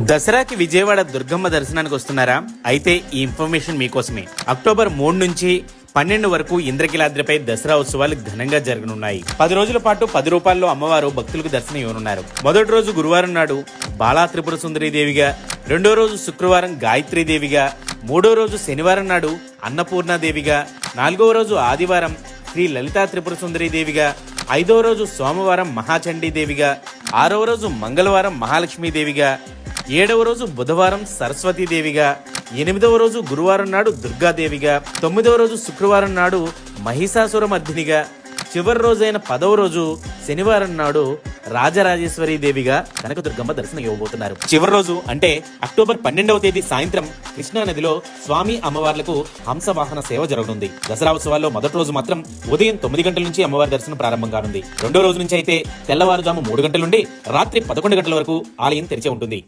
దసరాకి విజయవాడ దుర్గమ్మ దర్శనానికి వస్తున్నారా? అయితే ఈ ఇన్ఫర్మేషన్ మీకోసమే. అక్టోబర్ 3 నుంచి 12 వరకు ఇంద్రకీలాద్రిపై దసరా ఉత్సవాలు ఘనంగా జరగనున్నాయి. 10 రోజుల పాటు 10 రూపాయల్లో అమ్మవారు భక్తులకు దర్శనం ఇవ్వనున్నారు. మొదటి రోజు గురువారం నాడు బాలా త్రిపుర సుందరి దేవిగా, రెండో రోజు శుక్రవారం గాయత్రీ దేవిగా, మూడో రోజు శనివారం నాడు అన్నపూర్ణాదేవిగా, నాలుగవ రోజు ఆదివారం శ్రీ లలితా త్రిపుర సుందరి దేవిగా, ఐదవ రోజు సోమవారం మహాచండీ దేవిగా, ఆరవ రోజు మంగళవారం మహాలక్ష్మీదేవిగా, ఏడవ రోజు బుధవారం సరస్వతీదేవిగా, ఎనిమిదవ రోజు గురువారం నాడు దుర్గాదేవిగా, తొమ్మిదవ రోజు శుక్రవారం నాడు మహిషాసుర మర్దినిగా, చివరి రోజైన 10వ రోజు శనివారం నాడు రాజరాజేశ్వరి దేవిగా కనకదుర్గమ్మ దర్శనం ఇవ్వబోతున్నారు. చివరి రోజు అంటే అక్టోబర్ 12వ తేదీ సాయంత్రం కృష్ణా నదిలో స్వామి అమ్మవార్లకు హంసవాహన సేవ జరగనుంది. దసరా ఉత్సవాల్లో మొదటి రోజు మాత్రం ఉదయం 9 గంటల నుంచి అమ్మవారి దర్శనం ప్రారంభం కానుంది. రెండో రోజు నుంచి అయితే తెల్లవారుజాము 3 గంటల నుండి రాత్రి 11 గంటల వరకు ఆలయం తెరిచే ఉంటుంది.